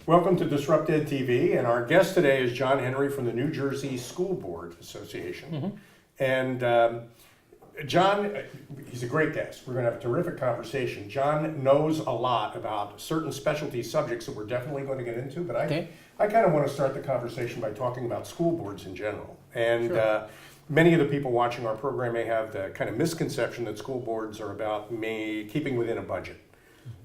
Welcome to DisruptEDtv, and our guest today is John Henry from the New Jersey School Board Association. And John, he's a great guest. We're going to have a terrific conversation. John knows a lot about certain specialty subjects that we're definitely going to get into, but I kind of want to start the conversation by talking about school boards in general. And many of the people watching our program may have the kind of misconception that school boards are about keeping within a budget.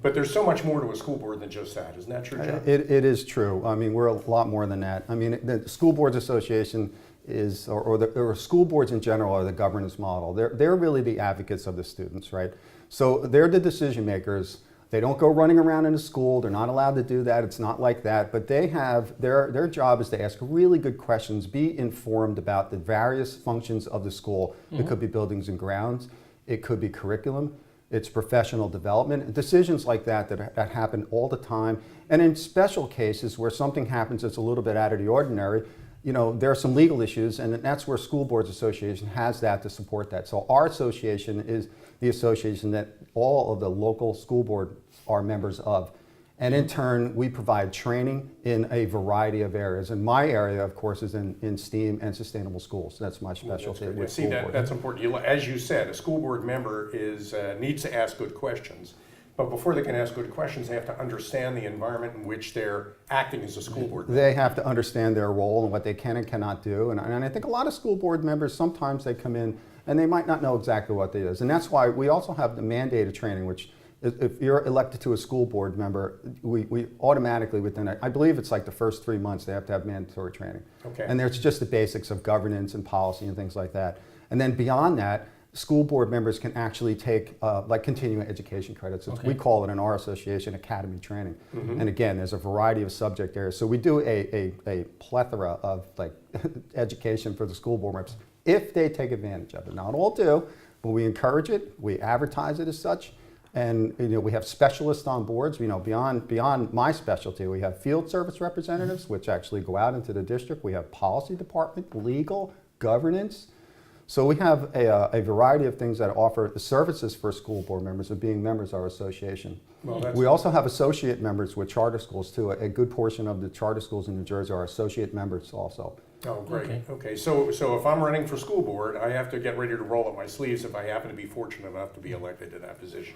But there's so much more to a school board than just that. Isn't that true, John? It is true. I mean, we're a lot more than that. I mean, the School Boards Association is, or school boards in general are the governance model. They're really the advocates of the students, right? So they're the decision makers. They don't go running around in a school. They're not allowed to do that. It's not like that. But they have, their job is to ask really good questions, be informed about the various functions of the school. It could be buildings and grounds. It could be curriculum. It's professional development, decisions like that happen all the time. And in special cases where something happens that's a little bit out of the ordinary, you know, there are some legal issues, and that's where School Boards Association has that to support that. So our association is the association that all of the local school board are members of. And in turn, we provide training in a variety of areas. And my area, of course, is in STEAM and sustainable schools. That's my specialty. Well, that's important. As you said, a school board member needs to ask good questions. But before they can ask good questions, they have to understand the environment in which they're acting as a school board member. They have to understand their role and what they can and cannot do. And I think a lot of school board members, sometimes they come in and they might not know exactly what it is. And that's why we also have the mandated training, which if you're elected to a school board member, we automatically within, I believe it's like the first 3 months, they have to have mandatory training. Okay. And there's just the basics of governance and policy and things like that. And then beyond that, school board members can actually take like continuing education credits. We call it in our association academy training. And again, there's a variety of subject areas. So we do a plethora of like education for the school board members if they take advantage of it. Not all do, but we encourage it. We advertise it as such. And you know, we have specialists on boards. You know, beyond my specialty, we have field service representatives, which actually go out into the district. We have policy department, legal, governance. So we have a variety of things that offer the services for school board members of being members of our association. Well, we also have associate members with charter schools too. A good portion of the charter schools in New Jersey are associate members also. Oh, great. Okay. So if I'm running for school board, I have to get ready to roll up my sleeves if I happen to be fortunate enough to be elected to that position.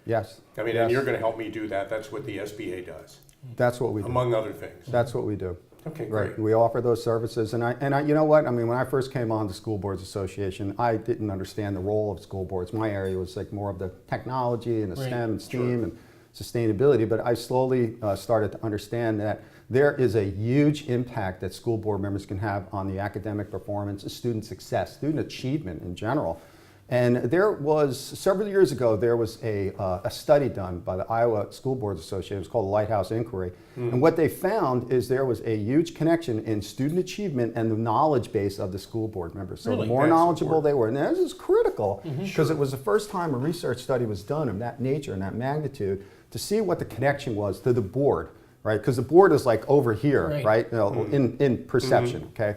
Yes. I mean, and you're going to help me do that. That's what the SBA does. That's what we do. Among other things. That's what we do. Okay, great. Right. We offer those services. And I, you know what? I mean, when I first came on the School Boards Association, I didn't understand the role of school boards. My area was like more of the technology and the STEM and STEAM and sustainability. But I slowly started to understand that there is a huge impact that school board members can have on the academic performance, student success, student achievement in general. And there was, several years ago, there was a study done by the Iowa School Boards Association. It was called the Lighthouse Inquiry. And what they found is there was a huge connection in student achievement and the knowledge base of the school board members. So the more knowledgeable they were, and this is critical because it was the first time a research study was done of that nature and that magnitude to see what the connection was to the board, right? Because the board is like over here, right? You know, in perception, okay?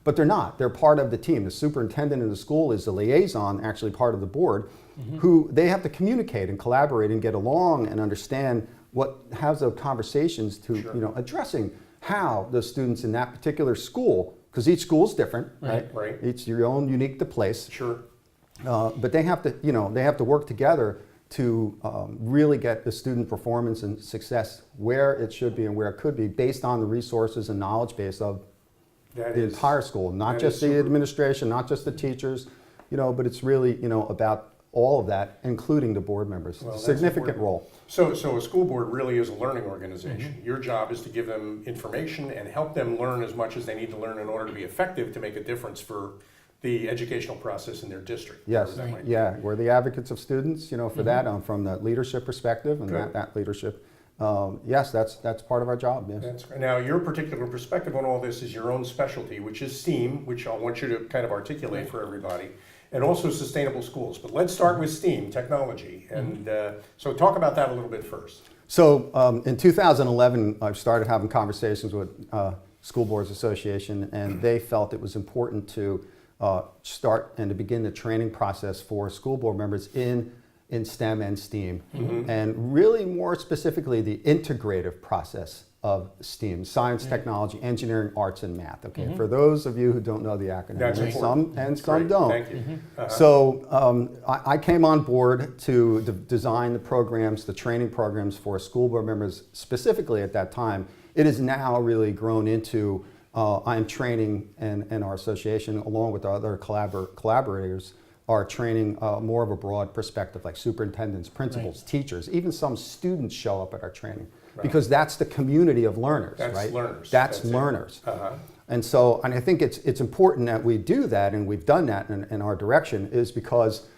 But they're not. They're part of the team. The superintendent in the school is the liaison, actually part of the board, who they have to communicate and collaborate and get along and understand have those conversations to, you know, addressing how the students in that particular school, because each school is different, right? It's your own unique to place. Sure. But they have to, you know, they have to work together to really get the student performance and success where it should be and where it could be based on the resources and knowledge base of the entire school, not just the administration, not just the teachers, you know, but it's really, you know, about all of that, including the board members. Well, significant role. So a school board really is a learning organization. Your job is to give them information and help them learn as much as they need to learn in order to be effective to make a difference for the educational process in their district. Yes, yeah, we're the advocates of students, you know, for that, from the leadership perspective and that leadership. Yes, that's part of our job. Yes. That's great. Now, your particular perspective on all this is your own specialty, which is STEAM, which I want you to kind of articulate for everybody, and also sustainable schools. But let's start with STEAM, technology. And so talk about that a little bit first. So in 2011, I started having conversations with School Boards Association, and they felt it was important to start and to begin the training process for school board members in in STEM and STEAM, and really more specifically the integrative process of STEAM, science, technology, engineering, arts, and math. Okay, for those of you who don't know the acronym, That's and important. some don't. Thank you. So I came on board to design the programs, the training programs for school board members specifically at that time. It has now really grown into, I'm training and our association, along with other collaborators, are training more of a broad perspective, like superintendents, principals, teachers, even some students show up at our training. Because that's the community of learners, That's right? learners. That's learners. And so, and I think it's important that we do that, and we've done that in our direction, is because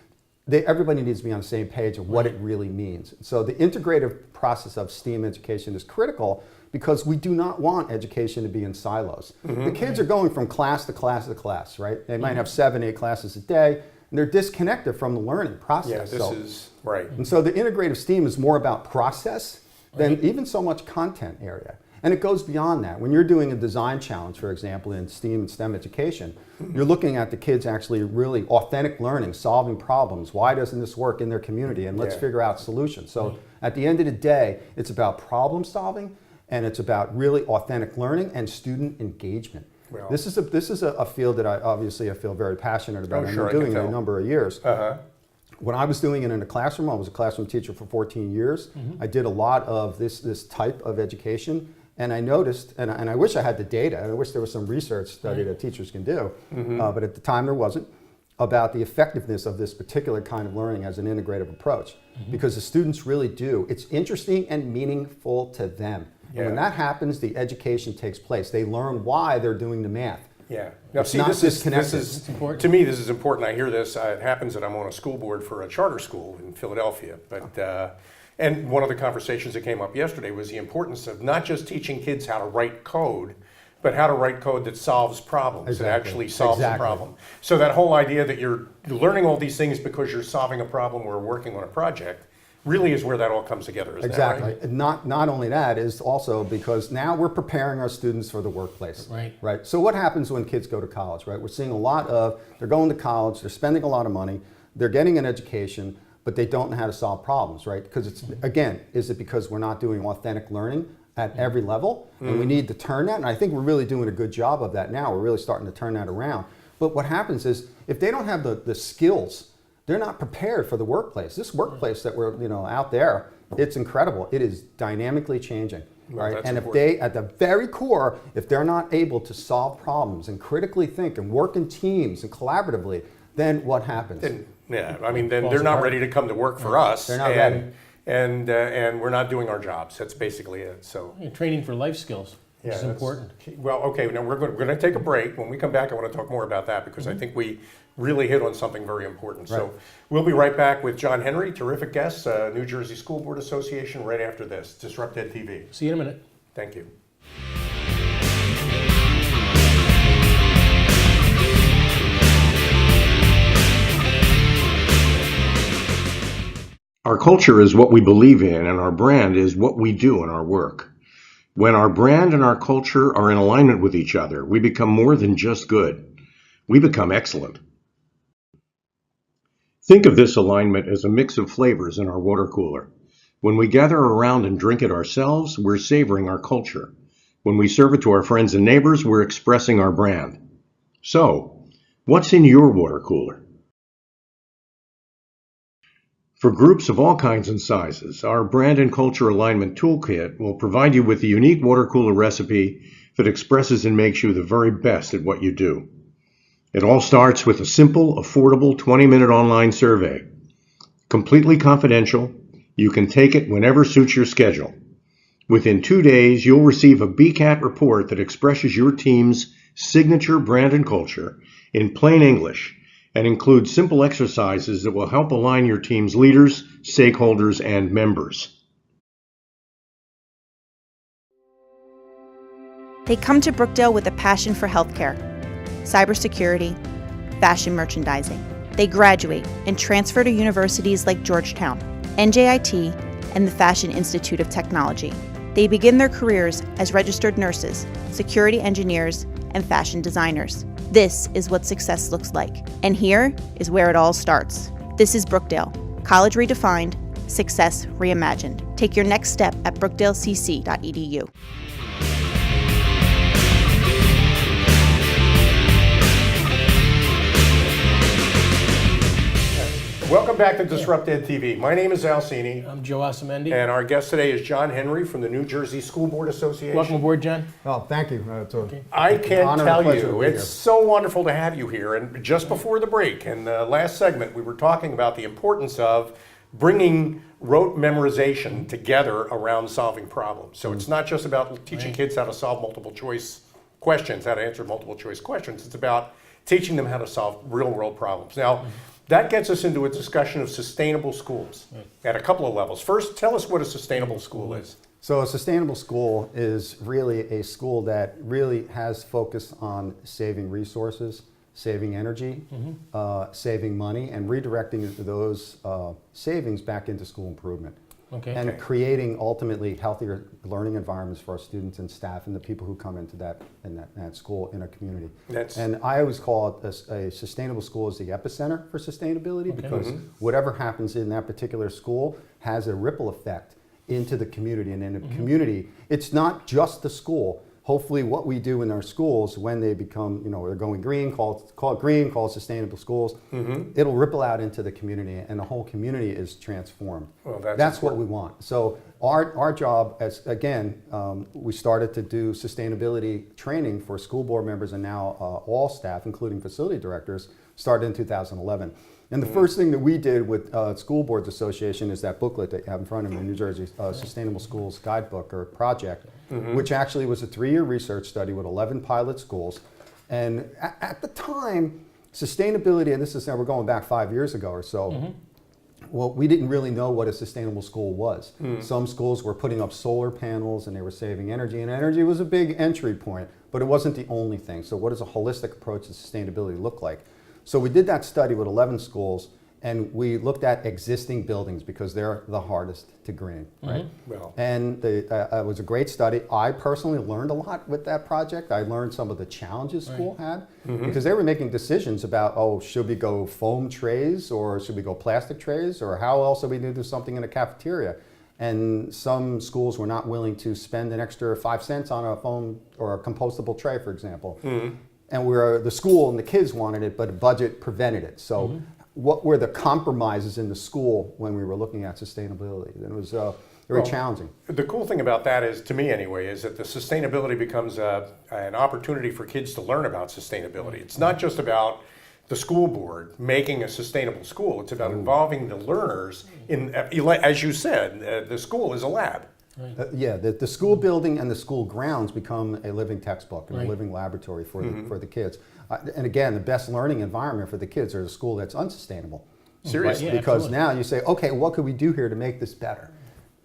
everybody needs to be on the same page of what it really means. So the integrative process of STEAM education is critical because we do not want education to be in silos. The kids are going from class to class to class, right? They might have 7, 8 classes a day, and they're disconnected from the learning process. Yeah, this is right. And so the integrative STEAM is more about process than even so much content area. And it goes beyond that. When you're doing a design challenge, for example, in STEAM and STEM education, you're looking at the kids actually really authentic learning, solving problems. Why doesn't this work in their community? And let's figure out solutions. So at the end of the day, it's about problem solving, and it's about really authentic learning and student engagement. Well, this is a field that I feel very passionate about. Oh, I've sure, been doing I it can a number of years. When I was doing it in a classroom, I was a classroom teacher for 14 years. I did a lot of this type of education, and I noticed, and I wish I had the data, and I wish there was some research study that teachers can do, but at the time there wasn't, about the effectiveness of this particular kind of learning as an integrative approach. Because the students really do. It's interesting and meaningful to them. And when that happens, the education takes place. They learn why they're doing the math. Yeah. Now, It's see, not this is disconnected. to me. This is important. I hear this. It happens that I'm on a school board for a charter school in Philadelphia. But and one of the conversations that came up yesterday was the importance of not just teaching kids how to write code, but how to write code that solves problems, that actually solves a problem. So that whole idea that you're learning all these things because you're solving a problem or working on a project really is where that all comes together. Isn't that right? And not only that, is also because now we're preparing our students for the workplace. Right. So what happens when kids go to college, right? We're seeing a lot of, they're going to college, they're spending a lot of money, they're getting an education, but they don't know how to solve problems, right? Because it's, again, is it because we're not doing authentic learning at every level? And we need to turn that, and I think we're really doing a good job of that now. We're really starting to turn that around. But what happens is, if they don't have the skills, they're not prepared for the workplace. This workplace that we're out there, it's incredible. It is dynamically changing, right? And if they, at the very core, if they're not able to solve problems and critically think and work in teams and collaboratively, then what happens? Yeah, I mean, then they're not ready to come to work for us. They're not ready. And we're not doing our jobs. That's basically it. So training for life skills, which is important. Well, okay, now we're going to take a break. When we come back, I want to talk more about that because I think we really hit on something very important. So we'll be right back with John Henry, terrific guest, New Jersey School Board Association, right after this. DisruptEDtv. See you in a minute. Thank you. Our culture is what we believe in, and our brand is what we do in our work. When our brand and our culture are in alignment with each other, we become more than just good. We become excellent. Think of this alignment as a mix of flavors in our water cooler. When we gather around and drink it ourselves, we're savoring our culture. When we serve it to our friends and neighbors, we're expressing our brand. So, what's in your water cooler? For groups of all kinds and sizes, our Brand and Culture Alignment Toolkit will provide you with a unique water cooler recipe that expresses and makes you the very best at what you do. It all starts with a simple, affordable 20-minute online survey. Completely confidential, you can take it whenever suits your schedule. Within 2 days, you'll receive a BCAT report that expresses your team's signature brand and culture in plain English, and includes simple exercises that will help align your team's leaders, stakeholders, and members. They come to Brookdale with a passion for healthcare, cybersecurity, fashion merchandising. They graduate and transfer to universities like Georgetown, NJIT, and the Fashion Institute of Technology. They begin their careers as registered nurses, security engineers, and fashion designers. This is what success looks like. And here is where it all starts. This is Brookdale, College redefined, success reimagined. Take your next step at brookdalecc.edu. Welcome back to DisruptEDtv. My name is Al Cini, I'm Joe Asamendi. and our guest today is John Henry from the New Jersey School Board Association. Welcome aboard, John. Oh, thank you. I can't honor and tell pleasure to you, be it's here. so wonderful to have you here. And just before the break, in the last segment, we were talking about the importance of bringing rote memorization together around solving problems. So it's not just about teaching kids how to solve multiple choice questions, how to answer multiple choice questions. It's about teaching them how to solve real world problems. Now, that gets us into a discussion of sustainable schools at a couple of levels. First, tell us what a sustainable school is. So a sustainable school is really a school that really has focused on saving resources, saving energy, saving money, and redirecting those savings back into school improvement. And creating ultimately healthier learning environments for our students and staff and the people who come into that school in a community. And I always call it a sustainable school is the epicenter for sustainability because whatever happens in that particular school has a ripple effect into the community. And in the community, it's not just the school. Hopefully what we do in our schools when they become, they're going green, call it green, call it sustainable schools, it'll ripple out into the community and the whole community is transformed. Well, that's what we want. So our job as, again, we started to do sustainability training for school board members and now all staff, including facility directors, started in 2011. And the first thing that we did with School Boards Association is that booklet that you have in front of me, New Jersey Sustainable Schools Guidebook or Project, which actually was a 3-year research study with 11 pilot schools. And at the time, sustainability, and this is now we're going back 5 years ago or so, well, we didn't really know what a sustainable school was. Some schools were putting up solar panels and they were saving energy, and energy was a big entry point, but it wasn't the only thing. So what does a holistic approach to sustainability look like? So we did that study with 11 schools, and we looked at existing buildings because they're the hardest to green, right? Well. And it was a great study. I personally learned a lot with that project. I learned some of the challenges school had because they were making decisions about, should we go foam trays or should we go plastic trays, or how else are we going to do something in a cafeteria? And some schools were not willing to spend an extra 5 cents on a foam or a compostable tray, for example. And the school and the kids wanted it, but the budget prevented it. So what were the compromises in the school when we were looking at sustainability? And it was very challenging. The cool thing about that is, to me anyway, is that the sustainability becomes an opportunity for kids to learn about sustainability. It's not just about the school board making a sustainable school. It's about involving the learners in, as you said, the school is a lab. The school building and the school grounds become a living textbook and a living laboratory for the kids. And again, the best learning environment for the kids are a school that's unsustainable. Seriously. Yeah, because absolutely. now you say, okay, what could we do here to make this better?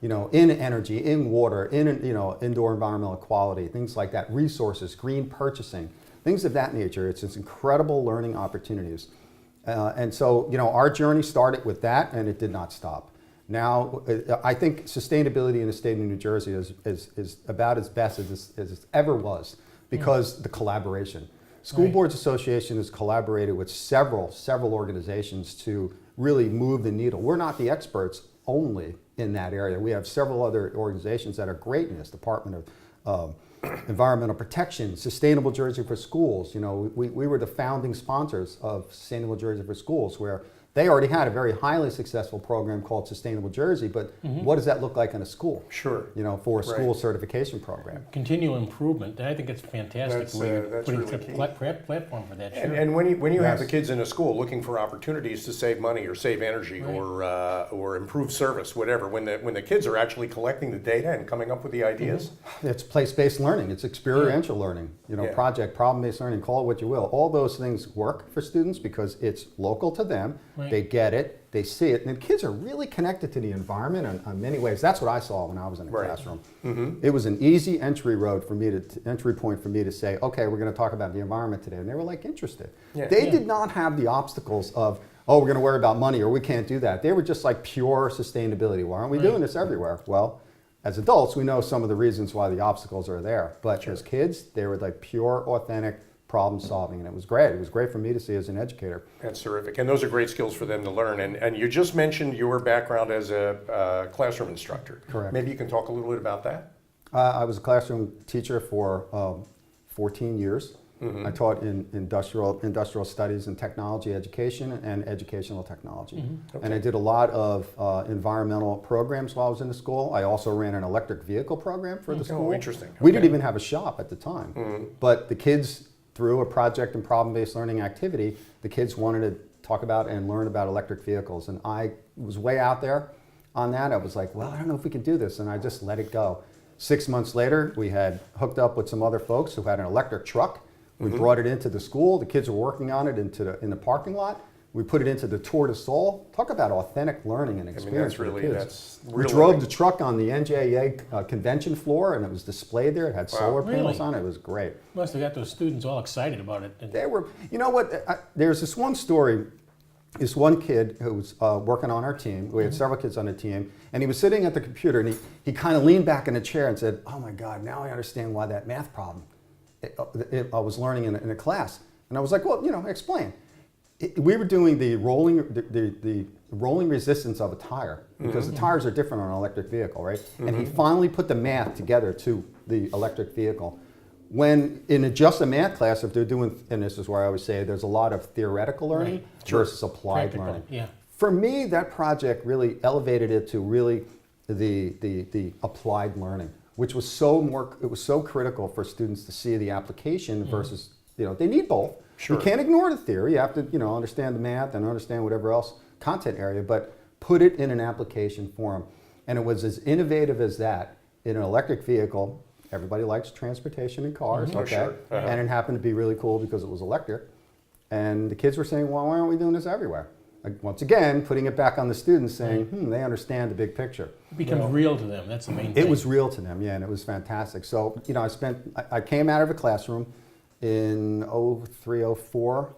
In energy, in water, in indoor environmental quality, things like that, resources, green purchasing, things of that nature. It's incredible learning opportunities. And so, our journey started with that, and it did not stop. Now, I think sustainability in the state of New Jersey is about as best as it ever was because the collaboration. School Boards Association has collaborated with several organizations to really move the needle. We're not the experts only in that area. We have several other organizations that are great in this. Department of Environmental Protection, Sustainable Jersey for Schools. We were the founding sponsors of Sustainable Jersey for Schools, where they already had a very highly successful program called Sustainable Jersey, but what does that look like in a school? Sure. For a school certification program. Continual improvement. And I think it's fantastic. That's putting really key. platform for that. Sure. And when you have the kids in a school looking for opportunities to save money or save energy or improve service, whatever, when the kids are actually collecting the data and coming up with the ideas, It's place-based learning. It's experiential learning. Project, problem-based learning, call it what you will. All those things work for students because it's local to them. They get it, they see it, and the kids are really connected to the environment in many ways. That's what I saw when I was in the classroom. It was an easy entry point for me to say, okay, we're going to talk about the environment today, and they were interested. They did not have the obstacles of, we're going to worry about money or we can't do that. They were just pure sustainability. Why aren't we doing this everywhere? Well, as adults, we know some of the reasons why the obstacles are there, but as kids, they were pure, authentic, problem solving, and it was great. It was great for me to see as an educator. That's terrific. And those are great skills for them to learn. And you just mentioned your background as a classroom instructor. Correct. Maybe you can talk a little bit about that? I was a classroom teacher for 14 years. Mm-hmm. I taught in industrial studies and technology education and educational technology. Mm-hmm. Okay. And I did a lot of environmental programs while I was in the school. I also ran an electric vehicle program for the school. Oh, interesting. We Okay. didn't even have a shop at the time. Mm-hmm. But the kids, through a project and problem-based learning activity, the kids wanted to talk about and learn about electric vehicles. And I was way out there on that. I was like, well, I don't know if we can do this. And I just let it go. 6 months later, we had hooked up with some other folks who had an electric truck. We brought it into the school. The kids were working on it in the parking lot. We put it into the Tour de Sol. Talk about authentic learning and experience for the kids. That's We really drove the truck on the NJIT convention floor, and it was displayed there. It had solar panels Really? on it. It was great. Must have got those students all excited about it. And They were, you know what? There's this one story. This one kid who was working on our team. We had several kids on the team, and he was sitting at the computer, and he kind of leaned back in a chair and said, "Oh my God, now I understand why that math problem I was learning in a class." And I was like, "Well, explain." We were doing the rolling resistance of a tire, because the tires are different on an electric vehicle, right? And he finally put the math together to the electric vehicle. When in just a math class, if they're doing, and this is where I always say there's a lot of theoretical learning Right. versus applied practical, learning. yeah. For me, that project really elevated it to really the applied learning, which was it was so critical for students to see the application versus, they need both. Sure. You can't ignore the theory. You have to, understand the math and understand whatever else content area, but put it in an application form. And it was as innovative as that in an electric vehicle. Everybody likes transportation and cars, Oh, okay? sure. Uh-huh. And it happened to be really cool because it was electric. And the kids were saying, well, why aren't we doing this everywhere? Like, once again, putting it back on the students, saying, they understand the big picture. it becomes real to them. That's the main thing. It was real to them, yeah, and it was fantastic. So, I came out of a classroom in 03, 04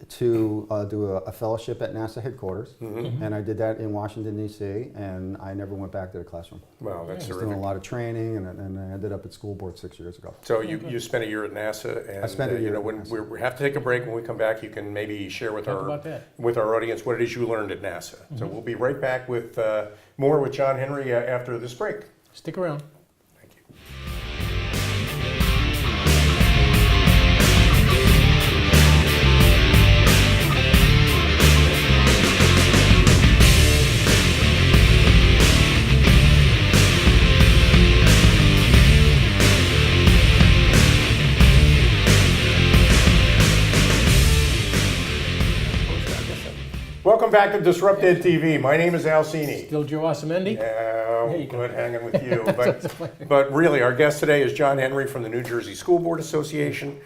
to do a fellowship at NASA headquarters, and I did that in Washington, D.C., and I never went back to the classroom. Wow, that's I was doing terrific. a lot of training, and I ended up at school board 6 years ago. So you spent a year at NASA, and I spent a year at when NASA. we have to take a break. When we come back, you can maybe share with Talk about that. our audience what it is you learned at NASA. So we'll be right back with more with John Henry after this break. Stick around. Thank you. Welcome back to DisruptEDtv. My name is Al Cini. Still Joe Osamendi? Yeah, you go. good hanging with you. But really, our guest today is John Henry from the New Jersey School Board Association.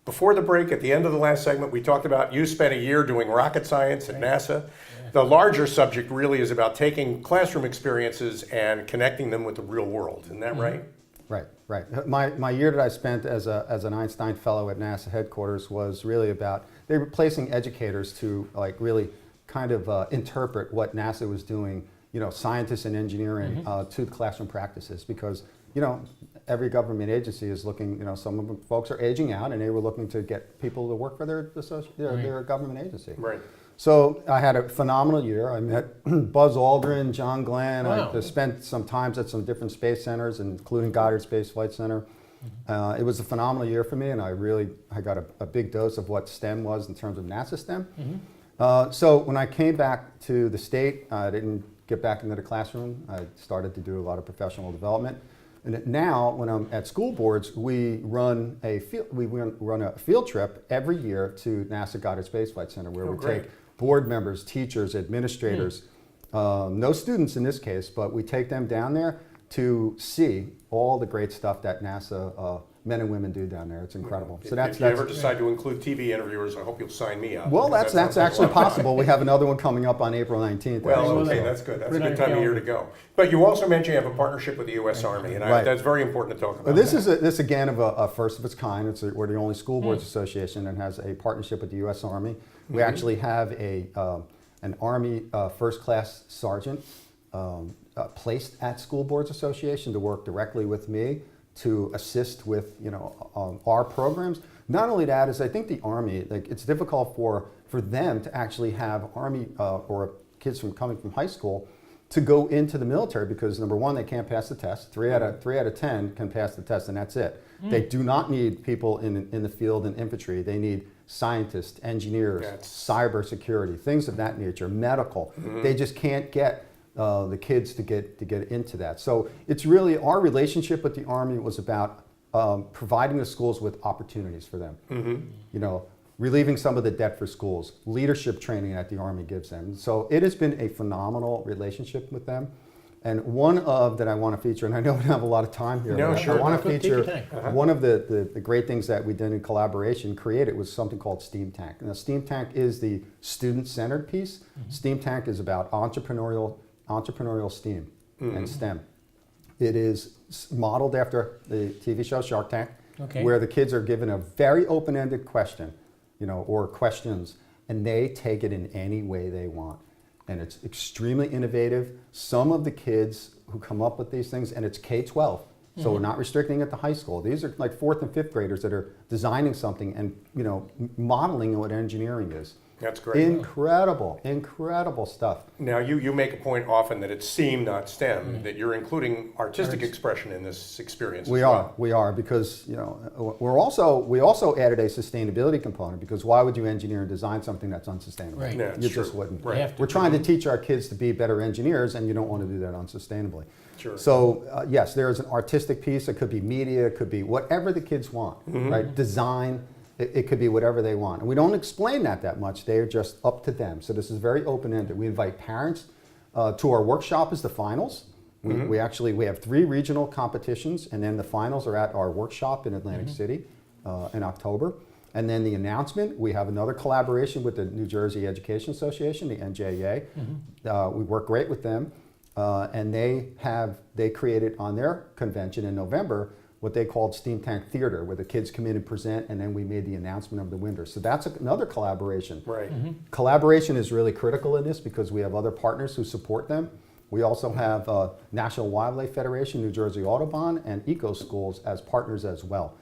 Before the break, at the end of the last segment, we talked about you spent a year doing rocket science at NASA. The larger subject really is about taking classroom experiences and connecting them with the real world. Isn't that right? Right. My year that I spent as an Einstein Fellow at NASA headquarters was really about, they were placing educators to really kind of interpret what NASA was doing, scientists and engineering to the classroom practices, because every government agency is looking, some of the folks are aging out, and they were looking to get people to work for their government agency. Right. So I had a phenomenal year. I met Buzz Aldrin, John Glenn. Wow. I spent some times at some different space centers, including Goddard Space Flight Center. It was a phenomenal year for me, and I got a big dose of what STEM was in terms of NASA STEM. So when I came back to the state, I didn't get back into the classroom. I started to do a lot of professional development. And now, when I'm at school boards, we run a field trip every year to NASA Goddard Space Flight Center, where we great. take board members, teachers, administrators, no students in this case, but we take them down there to see all the great stuff that NASA men and women do down there. It's incredible. So If you ever decide to include TV interviewers, I hope you'll sign me up. well, because that's that sounds like actually a lot of fun. possible. We have another one coming up on April 19th. Well, actually, okay, so- that's good. That's Put a it good on time of your year to go. But you also mentioned you have a partnership with the U.S. Army, and Right. that's very important to talk about. This again of a first of its kind. We're the only school boards association that has a partnership with the U.S. Army. We actually have an Army first class sergeant placed at School Boards Association to work directly with me to assist with our programs. Not only that is I think the Army, like it's difficult for them to actually have Army or kids coming from high school to go into the military because number one, they can't pass the test. 3 out of 10 can pass the test and that's it. They do not need people in the field and infantry. They need scientists, engineers, cybersecurity, things of that nature, medical. They just can't get the kids to get into that. So it's really our relationship with the Army was about providing the schools with opportunities for them. Relieving some of the debt for schools, leadership training that the Army gives them. So it has been a phenomenal relationship with them. And one of that I want to feature, and I know we don't have a lot of time here, No, but sure. I want to Take your feature time. one of the great things that we did in collaboration, created was something called STEAM Tank. Now STEAM Tank is the student-centered piece. STEAM Tank is about entrepreneurial STEAM and STEM. It is modeled after the TV show Shark Tank, where the kids are given a very open-ended question, or questions, and they take it in any way they want. And it's extremely innovative. Some of the kids who come up with these things, and it's K-12, so we're not restricting it to high school. These are like 4th and 5th graders that are designing something and modeling what engineering is. That's great. Incredible stuff. Now, you make a point often that it's STEAM, not STEM, that you're including artistic expression in this experience. We are because we also added a sustainability component because why would you engineer and design something that's unsustainable? Right. Yeah, You it's just true. wouldn't. Right. We're trying to teach our kids to be better engineers, and you don't want to do that unsustainably. Sure. So yes, there's an artistic piece. It could be media. It could be whatever the kids want. Right? Design. It could be whatever they want. And we don't explain that much. They're just up to them. So this is very open-ended. We invite parents to our workshop as the finals. We have 3 regional competitions, and then the finals are at our workshop in Atlantic City in October. And then the announcement, we have another collaboration with the New Jersey Education Association, the NJIT. We work great with them. And they created on their convention in November what they called STEAM Tank Theater, where the kids come in and present, and then we made the announcement of the winner. So that's another collaboration. Right. Collaboration is really critical in this because we have other partners who support them. We also have National Wildlife Federation, New Jersey Audubon, and Eco Schools as partners as well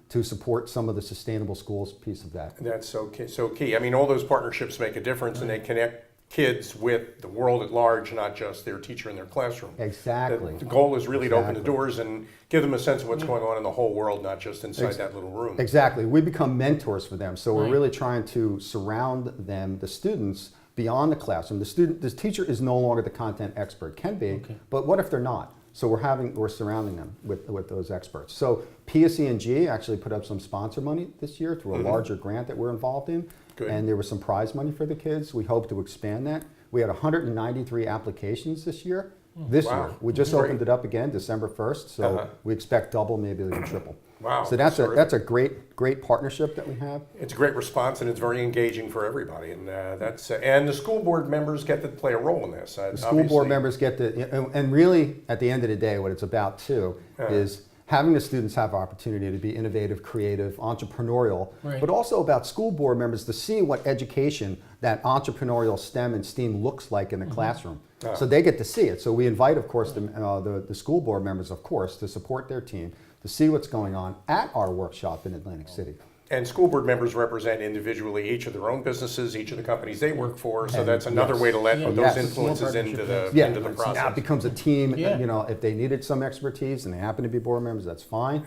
to support some of the sustainable schools piece of that. That's so key. I mean, all those partnerships make a difference, and they connect kids with the world at large, not just their teacher in their classroom. Exactly. The goal is really to open the doors and give them a sense of what's going on in the whole world, not just inside that little room. Exactly. We become mentors for them. So we're really trying to surround them, the students, beyond the classroom. The teacher is no longer the content expert, can be, but what if they're not? So we're surrounding them with those experts. So PSE&G actually put up some sponsor money this year through a larger grant that we're involved in. Good. And there was some prize money for the kids. We hope to expand that. We had 193 applications this year. Wow. We just opened it up again December 1st, so we expect double, maybe even triple. Wow. So that's a great partnership that we have. It's a great response, and it's very engaging for everybody. And and the school board members get to play a role in this. The school board members get to, and really at the end of the day, what it's about too is having the students have opportunity to be innovative, creative, entrepreneurial, but also about school board members to see what education, that entrepreneurial STEM and STEAM looks like in the classroom. So they get to see it. So we invite, of course, the school board members, of course, to support their team, to see what's going on at our workshop in Atlantic City. And school board members represent individually each of their own businesses, each of the companies they work for. So that's another way to let those influences into the process. Now it becomes a team. If they needed some expertise and they happen to be board members, that's fine.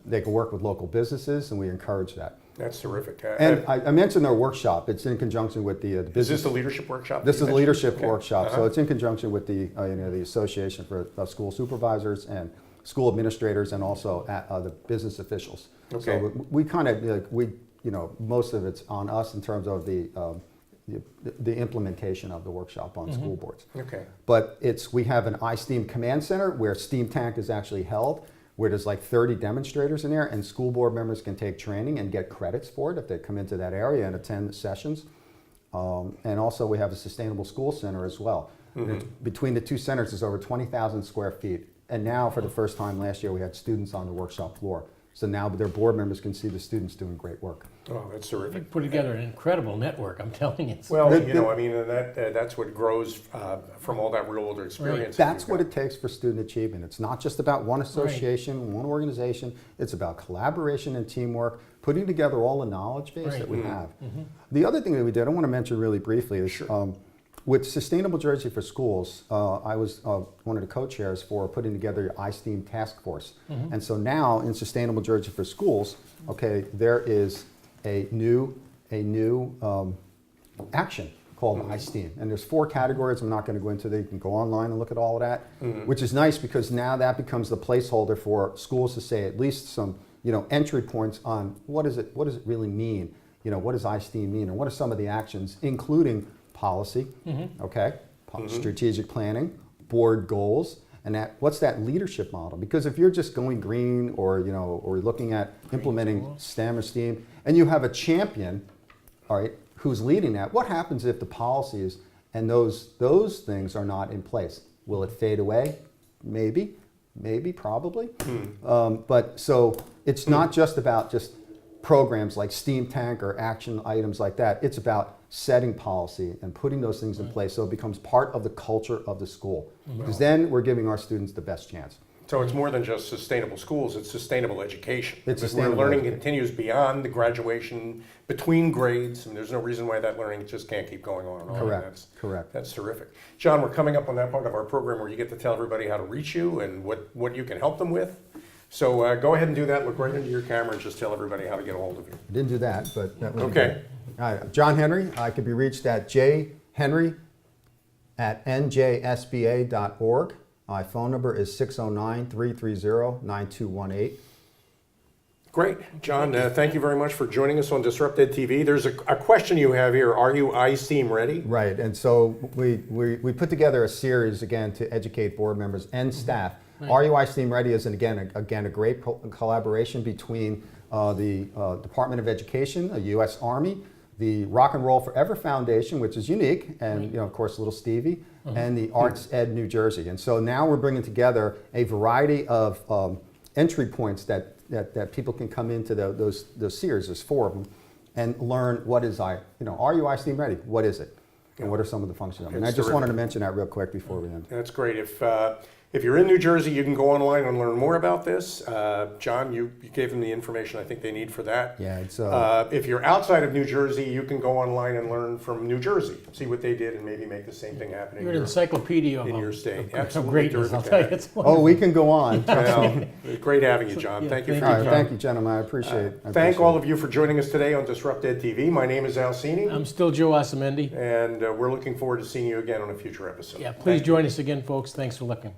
They can work with local businesses, and we encourage that. That's terrific. And I mentioned our workshop. It's in conjunction with the business. Is this the leadership workshop? This is a leadership workshop. So it's in conjunction with the the Association for School Supervisors and school administrators, and also the business officials. Okay. So we kind of most of it's on us in terms of the implementation of the workshop on school boards. Okay. But we have an iSTEAM command center where STEAM Tank is actually held, where there's like 30 demonstrators in there, and school board members can take training and get credits for it if they come into that area and attend the sessions. And also we have a sustainable school center as well. Between the two centers is over 20,000 square feet. And now for the first time last year we had students on the workshop floor So now their board members can see the students doing great work. Oh, that's terrific. Put together an incredible network, I'm telling you. Well, you know, I mean, and that's what grows from all that real world experience. That's what it takes for student achievement. It's not just about one association, one organization. It's about collaboration and teamwork, putting together all the knowledge base that we have. The other thing that we did, I want to mention really briefly, is with Sustainable Jersey for Schools, I was one of the co-chairs for putting together the iSTEAM task force. And so now in Sustainable Jersey for Schools, okay, there is a new action called iSTEAM. And there's 4 categories. I'm not going to go into that. You can go online and look at all of that, which is nice because now that becomes the placeholder for schools to say at least some, you know, entry points on what does it really mean? You know, what does iSTEAM mean? And what are some of the actions, including policy, okay, strategic planning, board goals, and what's that leadership model? Because if you're just going green or, you know, or looking at implementing STEM or STEAM, and you have a champion, all right, who's leading that, what happens if the policies and those things are not in place? Will it fade away? Maybe, probably. But so it's not just about just programs like STEAM Tank or action items like that. It's about setting policy and putting those things in place so it becomes part of the culture of the school. Because then we're giving our students the best chance. So it's more than just sustainable schools, it's sustainable education. It's Where sustainable learning education. continues beyond the graduation, between grades, and there's no reason why that learning just can't keep going on and on. Correct, correct. That's terrific. John, we're coming up on that part of our program where you get to tell everybody how to reach you and what you can help them with. So go ahead and do that. Look right into your camera and just tell everybody how to get a hold of you. I didn't do that, but that was Okay. All right, John Henry. I could be reached at jhenry@njsba.org. My phone number is 609-330-9218. Great. John, thank you very much for joining us on DisruptEDtv. There's a question you have here. Are you iSTEAM ready? Right, and so we put together a series, again, to educate board members and staff. Are you iSTEAM ready is, again, a great collaboration between the Department of Education, the U.S. Army, the Rock and Roll Forever Foundation, which is unique, and you know, of course, little Stevie, and the Arts Ed New Jersey. And so now we're bringing together a variety of entry points that people can come into those series. There's 4 of them, and learn what is are you iSTEAM ready? What is it? And what are some of the functions of it? And I just wanted to mention that real quick before we end. That's great. If you're in New Jersey, you can go online and learn more about this. John, you gave them the information I think they need for that. Yeah, it's if you're outside of New Jersey, you can go online and learn from New Jersey, see what they did, and maybe make the same thing happen in You're an your encyclopedia in your state. of Absolutely greatness, I'll terrific tell you. to It's oh, we can go on. Well, great having you, John. Thank you for All your right, time. thank you, gentlemen. I appreciate it. Thank all of you for joining us today on DisruptEDtv. My name is Alcini, I'm still Joe Asamendi. and we're looking forward to seeing you again on a future episode. Yeah, please join us again, folks. Thanks for looking.